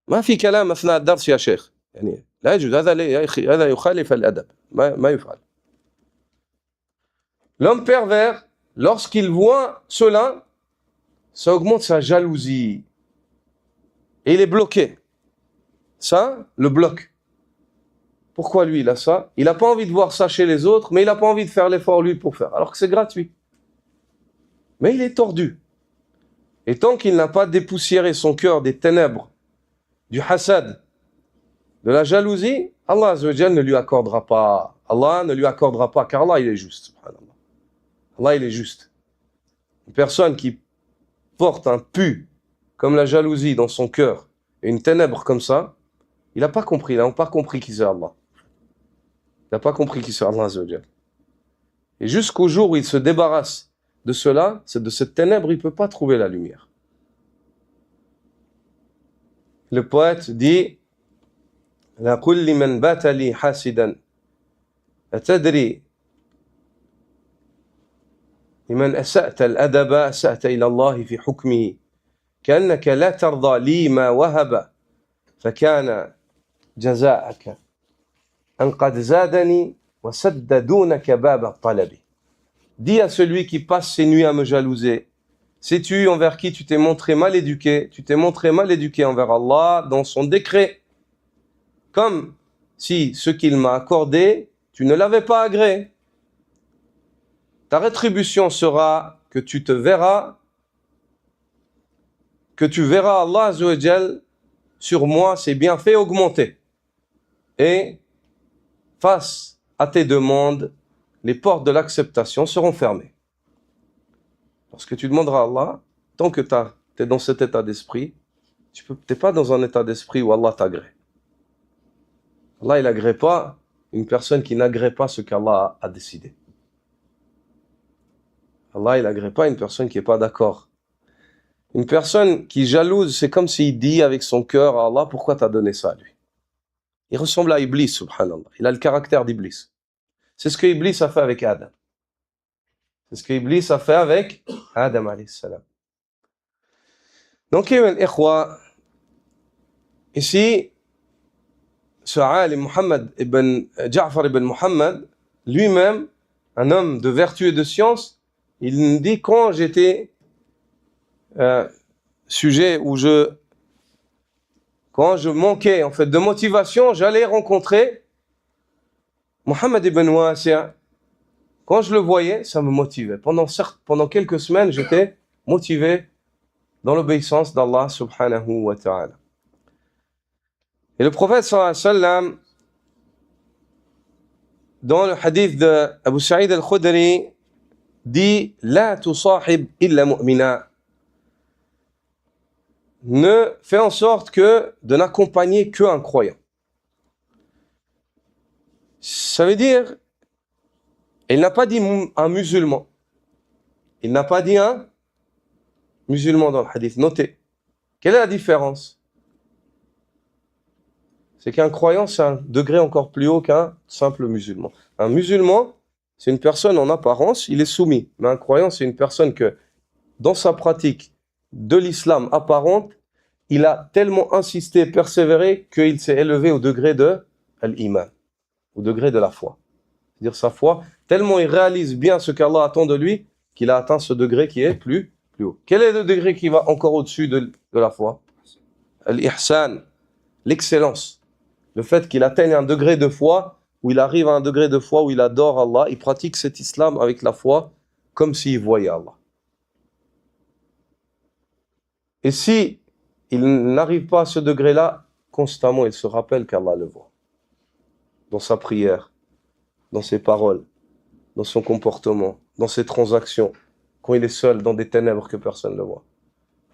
Speaker 1: ما في كلام أثناء الدرس يا شيخ. يعني لا يجوز هذا يخالف الأدب ما يفعل. L'homme pervers, lorsqu'il voit cela, ça augmente sa jalousie. Et il est bloqué. Ça le bloque. Pourquoi lui il a ça? Il n'a pas envie de voir ça chez les autres, mais il n'a pas envie de faire l'effort lui pour faire, alors que c'est gratuit. Mais il est tordu. Et tant qu'il n'a pas dépoussiéré son cœur des ténèbres, du hasad, de la jalousie, Allah Azza wa Jal ne lui accordera pas. Allah ne lui accordera pas, car Allah il est juste. Subhanallah. Allah il est juste. Une personne qui porte un pu comme la jalousie dans son cœur et une ténèbre comme ça, il n'a pas compris, il n'a pas compris qui c'est Allah. Il n'a pas compris qui c'est Allah Azza wa Jal. Et jusqu'au jour où il se débarrasse de cela, de cette ténèbre, il ne peut pas trouver la lumière. Le poète dit La kulli man bata li hasidan atadri liman asa'ta al-adaba asa'ta ila Allah fi hukmihi كأنك لا ترضى لي ما وهب فكان جزاءك أن قد زادني وسد دونك باب الطلب. Dis à celui qui passe ses nuits à me jalouser, sais-tu envers qui tu t'es montré mal éduqué? Tu t'es montré mal éduqué envers Allah dans son décret. Comme si ce qu'il m'a accordé, tu ne l'avais pas agréé. Ta rétribution sera que tu verras Allah Azza wa Jal sur moi ses bienfaits augmenter. Et face à tes demandes, les portes de l'acceptation seront fermées. Lorsque tu demanderas à Allah, tant que tu es dans cet état d'esprit, tu n'es pas dans un état d'esprit où Allah t'agrée. Allah, il n'agrée pas une personne qui n'agrée pas ce qu'Allah a décidé. Allah, il n'agrée pas une personne qui n'est pas d'accord. Une personne qui jalouse, c'est comme s'il dit avec son cœur à Allah, pourquoi tu as donné ça à lui? Il ressemble à Iblis, subhanallah. Il a le caractère d'Iblis. C'est ce que Iblis a fait avec Adam. C'est ce que Iblis a fait avec Adam alayhi salam. Donc, ici, ce alim Muhammad ibn Ja'far ibn Muhammad, lui-même, un homme de vertu et de science, il nous dit quand j'étais sujet où quand je manquais en fait de motivation, j'allais rencontrer Muhammad ibn Wasi'. Quand je le voyais, ça me motivait. Pendant quelques semaines, j'étais motivé dans l'obéissance d'Allah subhanahu wa ta'ala. Et le prophète sallallahu alayhi wa sallam, dans le hadith de Abu Sa'id al-Khudri, dit « La tusahib illa mu'mina » ne fait en sorte que de n'accompagner qu'un croyant. Ça veut dire, il n'a pas dit un musulman. Il n'a pas dit un musulman dans le hadith. Notez. Quelle est la différence? C'est qu'un croyant, c'est un degré encore plus haut qu'un simple musulman. Un musulman, c'est une personne en apparence, il est soumis. Mais un croyant, c'est une personne que, dans sa pratique de l'islam apparente, il a tellement insisté, persévéré, qu'il s'est élevé au degré de l'iman, au degré de la foi. C'est-à-dire sa foi, tellement il réalise bien ce qu'Allah attend de lui, qu'il a atteint ce degré qui est plus haut. Quel est le degré qui va encore au-dessus de la foi? L'ihsan, l'excellence. Le fait qu'il atteigne un degré de foi, où il arrive à un degré de foi où il adore Allah, il pratique cet islam avec la foi, comme s'il voyait Allah. Et si il n'arrive pas à ce degré-là, constamment il se rappelle qu'Allah le voit. Dans sa prière, dans ses paroles, dans son comportement, dans ses transactions, quand il est seul dans des ténèbres que personne ne le voit.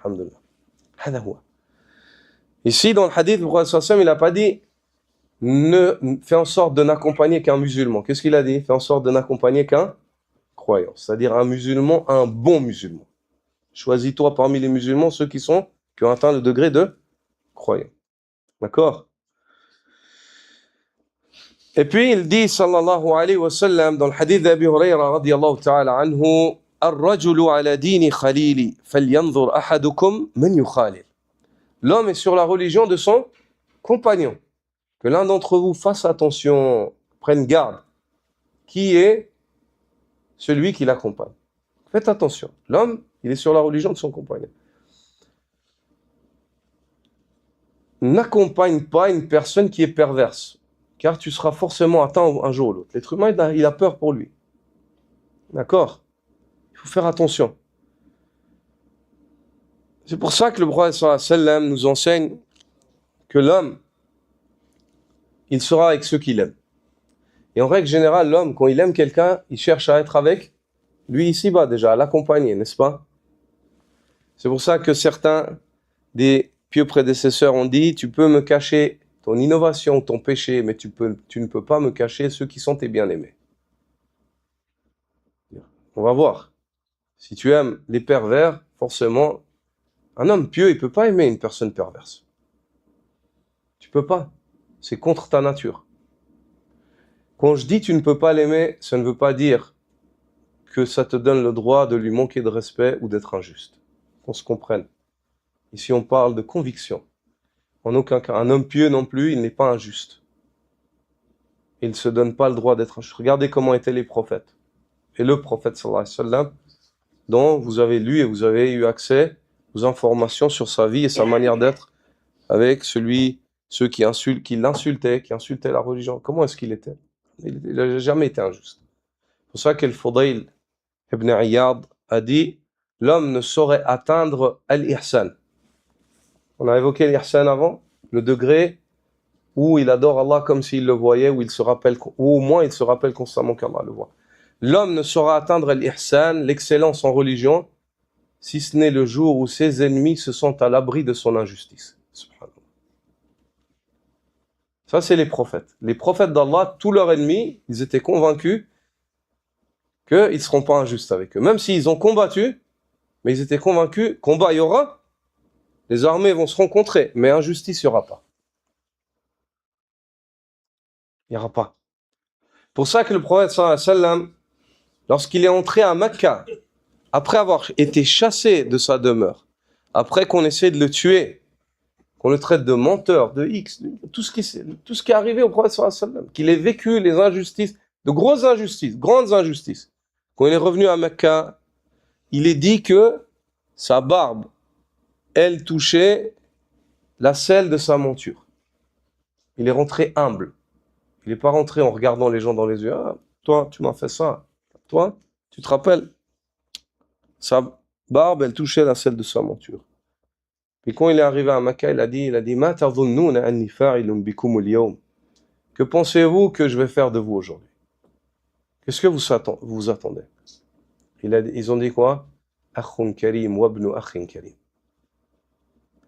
Speaker 1: Alhamdulillah. Ici, dans le hadith, le prophète il n'a pas dit fais en sorte de n'accompagner qu'un musulman. Qu'est-ce qu'il a dit? Fais en sorte de n'accompagner qu'un croyant. C'est-à-dire un musulman, un bon musulman. Choisis-toi parmi les musulmans ceux qui ont atteint le degré de croyant. D'accord? Et puis il dit, sallallahu alayhi wa sallam, dans le hadith d'Abi Hurayra, radiyallahu ta'ala anhu, الرجل على دين خليلي فلينظر أحدكم من يخالل. L'homme est sur la religion de son compagnon. Que l'un d'entre vous fasse attention, prenne garde. Qui est celui qui l'accompagne? Faites attention. L'homme, il est sur la religion de son compagnon. N'accompagne pas une personne qui est perverse, car tu seras forcément atteint un jour ou l'autre. L'être humain, il a peur pour lui. D'accord? Il faut faire attention. C'est pour ça que le prophète sallallahu alayhi wa sallam nous enseigne que l'homme, il sera avec ceux qu'il aime. Et en règle générale, l'homme, quand il aime quelqu'un, il cherche à être avec lui ici-bas déjà, à l'accompagner, n'est-ce pas? C'est pour ça que certains des pieux prédécesseurs ont dit, tu peux me cacher ton innovation, ton péché, mais tu ne peux pas me cacher ceux qui sont tes bien-aimés. On va voir. Si tu aimes les pervers, forcément, un homme pieux, il ne peut pas aimer une personne perverse. Tu peux pas. C'est contre ta nature. Quand je dis tu ne peux pas l'aimer, ça ne veut pas dire que ça te donne le droit de lui manquer de respect ou d'être injuste. Qu'on se comprenne. Ici, on parle de conviction. En aucun cas. Un homme pieux non plus, il n'est pas injuste. Il ne se donne pas le droit d'être injuste. Regardez comment étaient les prophètes. Et le prophète, sallallahu alayhi wa sallam, dont vous avez lu et vous avez eu accès aux informations sur sa vie et sa manière d'être avec ceux qui l'insultaient, qui insultaient la religion. Comment est-ce qu'il était? Il n'a jamais été injuste. C'est pour ça qu'Al-Fudayl ibn Iyad a dit « L'homme ne saurait atteindre al-ihsan ». On a évoqué l'ihsan avant, le degré où il adore Allah comme s'il le voyait, ou au moins il se rappelle constamment qu'Allah le voit. L'homme ne saura atteindre l'ihsan, l'excellence en religion, si ce n'est le jour où ses ennemis se sentent à l'abri de son injustice. Subhanallah. Ça, c'est les prophètes. Les prophètes d'Allah, tous leurs ennemis, ils étaient convaincus qu'ils ne seront pas injustes avec eux. Même s'ils ont combattu, mais ils étaient convaincus, combat il y aura, les armées vont se rencontrer, mais injustice il n'y aura pas. Il n'y aura pas. Pour ça que le prophète sallallahu alayhi wa sallam, lorsqu'il est entré à Mecca, après avoir été chassé de sa demeure, après qu'on essaie de le tuer, qu'on le traite de menteur, de X, tout ce qui est arrivé au prophète sallallahu alayhi wa sallam, qu'il ait vécu les injustices, de grosses injustices, grandes injustices. Quand il est revenu à Mecca, il est dit que sa barbe, elle touchait la selle de sa monture. Il est rentré humble. Il n'est pas rentré en regardant les gens dans les yeux. Ah, toi, tu m'as fait ça. Toi, tu te rappelles? Sa barbe, elle touchait la selle de sa monture. Puis quand il est arrivé à Mecca, il a dit, Ma tadhunnuna anni fa'ilun bikum al-yawm. Que pensez-vous que je vais faire de vous aujourd'hui? Qu'est-ce que vous attendez? Ils ont dit quoi? Akhun karim wa ibnu akhin karim.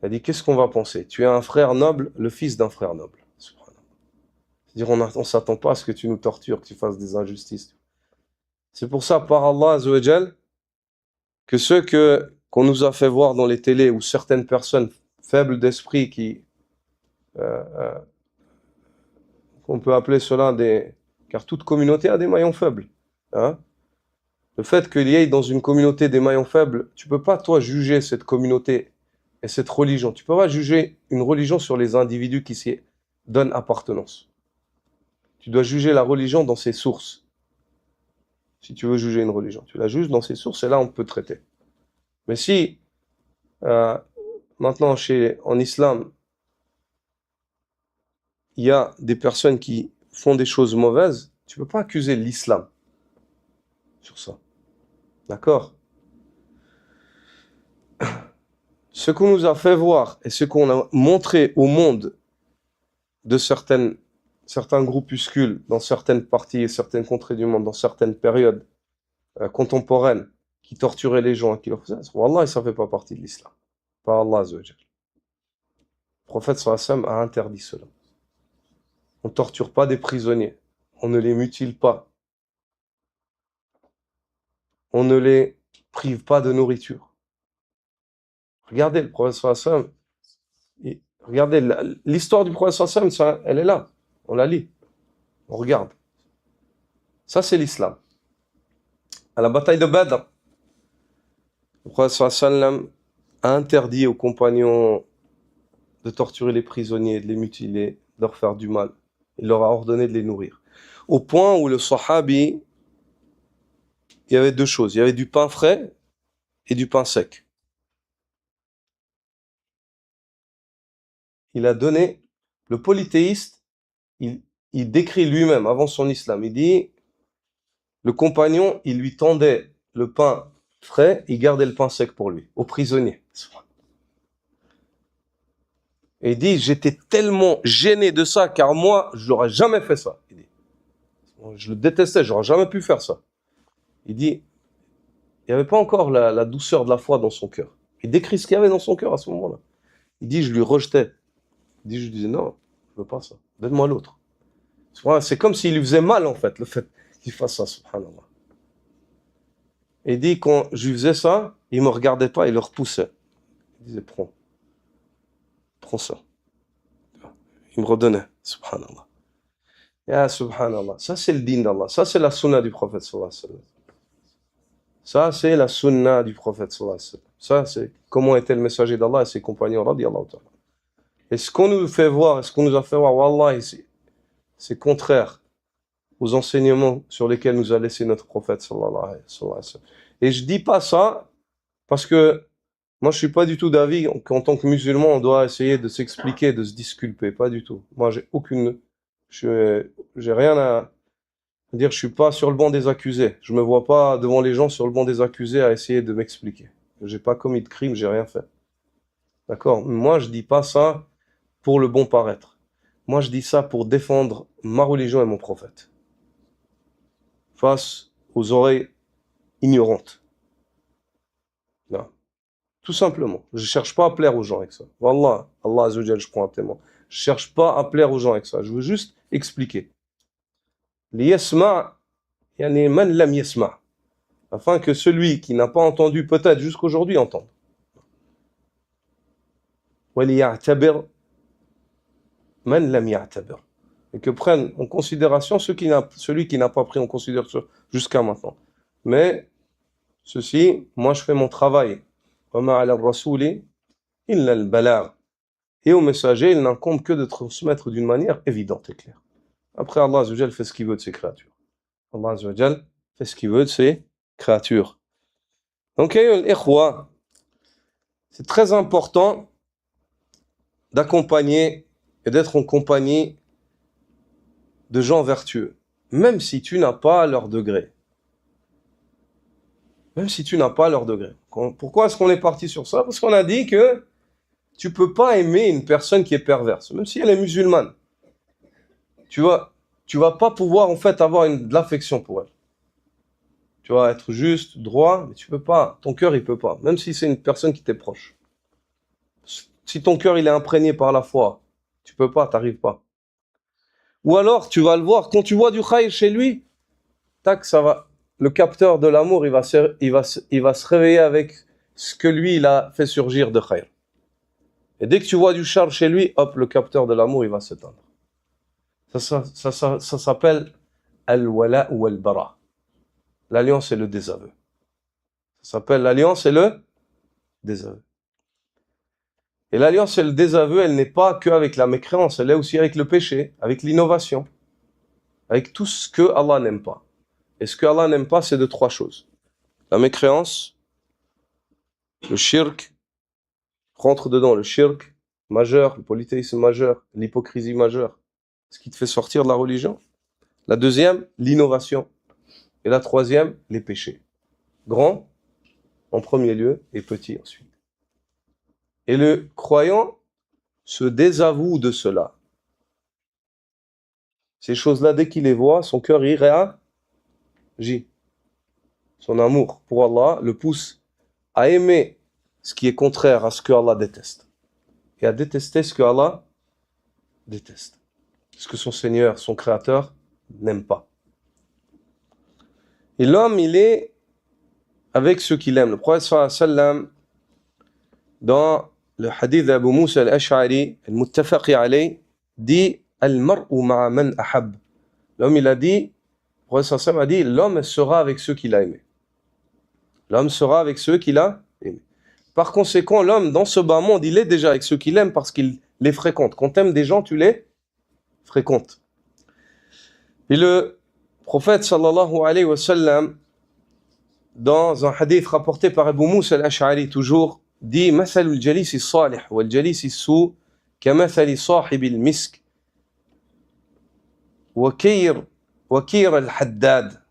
Speaker 1: Il a dit, qu'est-ce qu'on va penser? Tu es un frère noble, le fils d'un frère noble. C'est-à-dire, on ne s'attend pas à ce que tu nous tortures, que tu fasses des injustices. C'est pour ça, par Allah Azza wa Jal, que ceux qu'on nous a fait voir dans les télés, ou certaines personnes faibles d'esprit qu'on peut appeler cela car toute communauté a des maillons faibles. Hein? Le fait qu'il y ait dans une communauté des maillons faibles, tu peux pas, toi, juger cette communauté et cette religion. Tu peux pas juger une religion sur les individus qui s'y donnent appartenance. Tu dois juger la religion dans ses sources. Si tu veux juger une religion, tu la juges dans ses sources et là on peut traiter. Mais si maintenant en islam, il y a des personnes qui font des choses mauvaises, tu peux pas accuser l'islam sur ça. D'accord? Ce qu'on nous a fait voir et ce qu'on a montré au monde de certains groupuscules dans certaines parties et certaines contrées du monde, dans certaines périodes contemporaines, qui torturaient les gens et qui leur faisaient ça, Wallah, ça ne fait pas partie de l'islam. Par Allah Azza wa Jal. Le prophète sallallahu alayhi wa sallam a interdit cela. On ne torture pas des prisonniers, on ne les mutile pas, on ne les prive pas de nourriture. Regardez le prophète sallallahu alayhi wa sallam, regardez l'histoire du prophète sallallahu alayhi wa sallam, elle est là, on la lit, on regarde. Ça c'est l'islam. À la bataille de Badr, le prophète sallallahu alayhi wa sallam a interdit aux compagnons de torturer les prisonniers, de les mutiler, de leur faire du mal. Il leur a ordonné de les nourrir. Au point où le sahabi, il y avait deux choses. Il y avait du pain frais et du pain sec. Il a donné, le polythéiste, il décrit lui-même avant son islam. Il dit, le compagnon, il lui tendait le pain frais, il gardait le pain sec pour lui, aux prisonniers. Et il dit, j'étais tellement gêné de ça, car moi, je n'aurais jamais fait ça. Il dit, je le détestais, j'aurais jamais pu faire ça. Il dit, il n'y avait pas encore la douceur de la foi dans son cœur. Il décrit ce qu'il y avait dans son cœur à ce moment-là. Il dit, je lui rejetais. Il dit, je disais, non, je ne veux pas ça. Donne-moi l'autre. C'est comme s'il lui faisait mal, en fait, le fait qu'il fasse ça, subhanallah. Et il dit, quand je lui faisais ça, il ne me regardait pas, il le repoussait. Il disait, prends ça. Il me redonnait, subhanallah. Ya subhanallah. Ça, c'est le din d'Allah. Ça, c'est la sunna du prophète, sallallahu alayhi wa sallam. Ça, c'est la sunna du prophète, sallallahu alayhi wa sallam. Ça, c'est comment était le messager d'Allah et ses compagnons, radiyallahu ta'ala. Et ce qu'on nous fait voir, et ce qu'on nous a fait voir, wallah, c'est contraire aux enseignements sur lesquels nous a laissé notre prophète, sallallahu alayhi wa sallam. Et je dis pas ça parce que moi, je suis pas du tout d'avis qu'en tant que musulman, on doit essayer de s'expliquer, de se disculper. Pas du tout. Moi, j'ai rien à dire. Je suis pas sur le banc des accusés. Je me vois pas devant les gens sur le banc des accusés à essayer de m'expliquer. J'ai pas commis de crime, j'ai rien fait. D'accord? Moi, je dis pas ça pour le bon paraître. Moi, je dis ça pour défendre ma religion et mon prophète. Face aux oreilles ignorantes. Non. Tout simplement. Je cherche pas à plaire aux gens avec ça. Wallah, Allah Azza wa Jal, je prends un témoin. Je cherche pas à plaire aux gens avec ça. Je veux juste expliquer. Liyasma', yani man lam yasma'. Afin que celui qui n'a pas entendu, peut-être jusqu'aujourd'hui, entende. Wa liya'tabir man lam ya'tabir. Et que prenne en considération celui qui n'a pas pris en considération jusqu'à maintenant. Mais, ceci, moi je fais mon travail. وَمَا عَلَى الرَّسُولِ إِلَّا الْبَلَاغُ. Et au messager, il n'incombe que de transmettre d'une manière évidente et claire. Après, Allah Azza wa Jal fait ce qu'il veut de ses créatures. Allah Azza wa Jal fait ce qu'il veut de ses créatures. Donc, c'est très important d'accompagner et d'être en compagnie de gens vertueux, même si tu n'as pas leur degré. Même si tu n'as pas leur degré. Pourquoi est-ce qu'on est parti sur ça? Parce qu'on a dit que tu peux pas aimer une personne qui est perverse, même si elle est musulmane. Tu vas pas pouvoir en fait avoir de l'affection pour elle. Tu vas être juste, droit, mais tu peux pas. Ton cœur, il peut pas. Même si c'est une personne qui t'est proche. Si ton cœur, il est imprégné par la foi, tu peux pas, t'arrives pas. Ou alors, tu vas le voir, quand tu vois du khayr chez lui, tac, ça va. Le capteur de l'amour, il va se réveiller avec ce que lui, il a fait surgir de khayr. Et dès que tu vois du char chez lui, hop, le capteur de l'amour, il va s'éteindre. Ça s'appelle al-wala ou al-bara. L'alliance et le désaveu. Ça s'appelle l'alliance et le désaveu. Et l'alliance et le désaveu, elle n'est pas qu'avec la mécréance, elle est aussi avec le péché, avec l'innovation, avec tout ce que Allah n'aime pas. Et ce que Allah n'aime pas, c'est de trois choses. La mécréance, le shirk, rentre dedans le shirk majeur, le polythéisme majeur, l'hypocrisie majeure, ce qui te fait sortir de la religion. La deuxième, l'innovation. Et la troisième, les péchés. Grand, en premier lieu, et petit ensuite. Et le croyant se désavoue de cela. Ces choses-là, dès qu'il les voit, son cœur y réagit. Son amour pour Allah le pousse à aimer ce qui est contraire à ce que Allah déteste. Et à détester ce que Allah déteste. Ce que son Seigneur, son Créateur, n'aime pas. Et l'homme, il est avec ceux qu'il aime. Le prophète sallallahu alayhi wa sallam, dans le hadith d'Abu Moussa al-Ash'ari, al-Muttafaqi alayh, dit « Al-mar'u ma'a man ahab ». L'homme, il a dit, le prophète sallallahu alayhi wa sallam a dit, l'homme sera avec ceux qu'il a aimés. L'homme sera avec ceux qu'il a aimés. Par conséquent, l'homme, dans ce bas monde, il est déjà avec ceux qu'il aime parce qu'il les fréquente. Quand tu aimes des gens, tu les fréquentes. Et le prophète sallallahu alayhi wa sallam, dans un hadith rapporté par Abu Moussa al-Ash'ari toujours, dit « Mathalul jalisi salih wal jalisi sou kamathali sahibil misk wa kir al-haddad »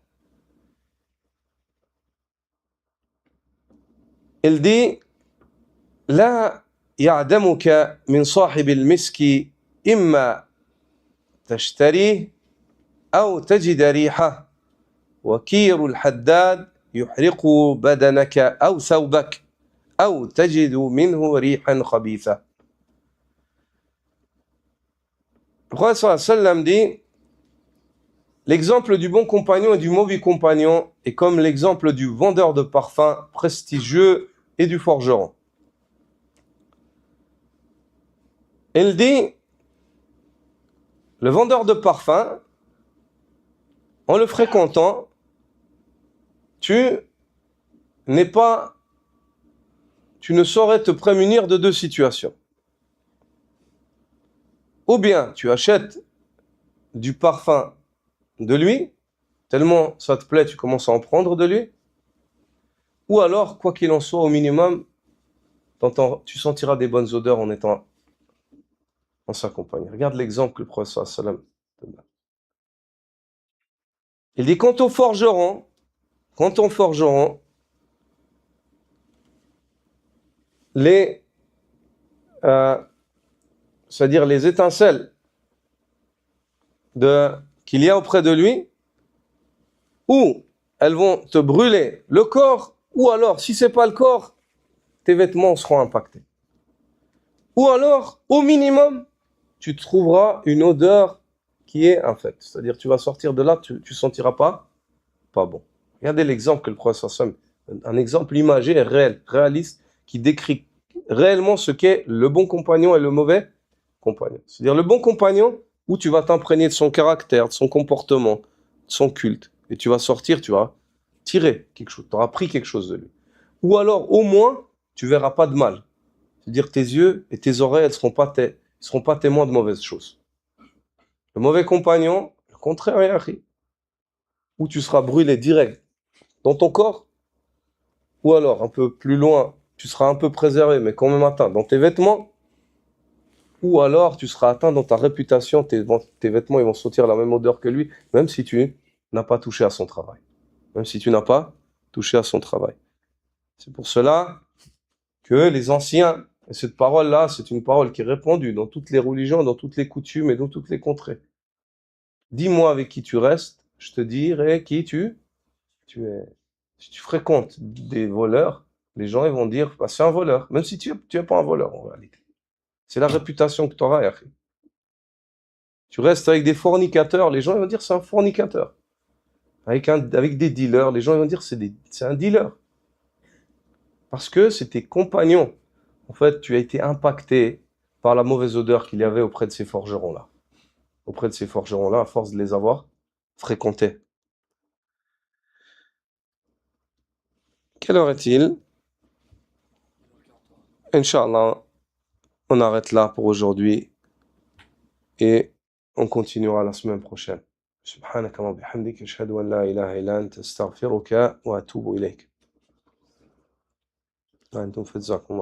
Speaker 1: Il dit « La ya'damuka min sahibil miski imma tashtari أو تجد ريحه وكير الحداد يحرق بدنك أو ثوبك أو تجد منه ريحا خبيثة. Le prophète sallallahu alayhi wa sallam dit l'exemple du bon compagnon et du mauvais compagnon est comme l'exemple du vendeur de parfums prestigieux et du forgeron. Il dit le vendeur de parfums, en le fréquentant, tu ne saurais te prémunir de deux situations. Ou bien tu achètes du parfum de lui, tellement ça te plaît, tu commences à en prendre de lui. Ou alors, quoi qu'il en soit, au minimum, tu sentiras des bonnes odeurs en étant en sa compagnie. Regarde l'exemple que le prophète sallallahu alayhi wa sallam donne. Il dit, quant au forgeron, c'est-à-dire les étincelles qu'il y a auprès de lui, ou elles vont te brûler le corps, ou alors, si c'est pas le corps, tes vêtements seront impactés. Ou alors, au minimum, tu trouveras une odeur qui est infecte. C'est-à-dire, tu vas sortir de là, tu sentiras pas bon. Regardez l'exemple que le prophète sallallahu alayhi wa sallam, un exemple imagé, réel, réaliste, qui décrit réellement ce qu'est le bon compagnon et le mauvais compagnon. C'est-à-dire, le bon compagnon, où tu vas t'imprégner de son caractère, de son comportement, de son culte, et tu vas sortir, tu vas tirer quelque chose, tu auras pris quelque chose de lui. Ou alors, au moins, tu verras pas de mal. C'est-à-dire tes yeux et tes oreilles, elles seront pas témoins de mauvaises choses. Le mauvais compagnon, le contraire, ya akhi, où tu seras brûlé direct dans ton corps, ou alors un peu plus loin, tu seras un peu préservé, mais quand même atteint dans tes vêtements, ou alors tu seras atteint dans ta réputation, tes vêtements ils vont sortir la même odeur que lui, même si tu n'as pas touché à son travail. Même si tu n'as pas touché à son travail. C'est pour cela que les anciens, et cette parole-là, c'est une parole qui est répandue dans toutes les religions, dans toutes les coutumes et dans toutes les contrées. Dis-moi avec qui tu restes, je te dirai qui tu es. Si tu fréquentes des voleurs, les gens ils vont dire, bah, c'est un voleur, même si tu es pas un voleur en réalité. C'est la réputation que tu auras, Yahya. Tu restes avec des fornicateurs, les gens ils vont dire c'est un fornicateur. Avec des dealers, les gens ils vont dire c'est un dealer. Parce que c'est tes compagnons. En fait, tu as été impacté par la mauvaise odeur qu'il y avait auprès de ces forgerons-là. Auprès de ces forgerons-là, à force de les avoir fréquentés. Quelle heure est-il? Inch'Allah, on arrête là pour aujourd'hui et on continuera la semaine prochaine. سبحانك اللهم وبحمدك أشهد أن لا إله إلا أنت أستغفرك وأتوب إليك. أنتم في جزاكم الله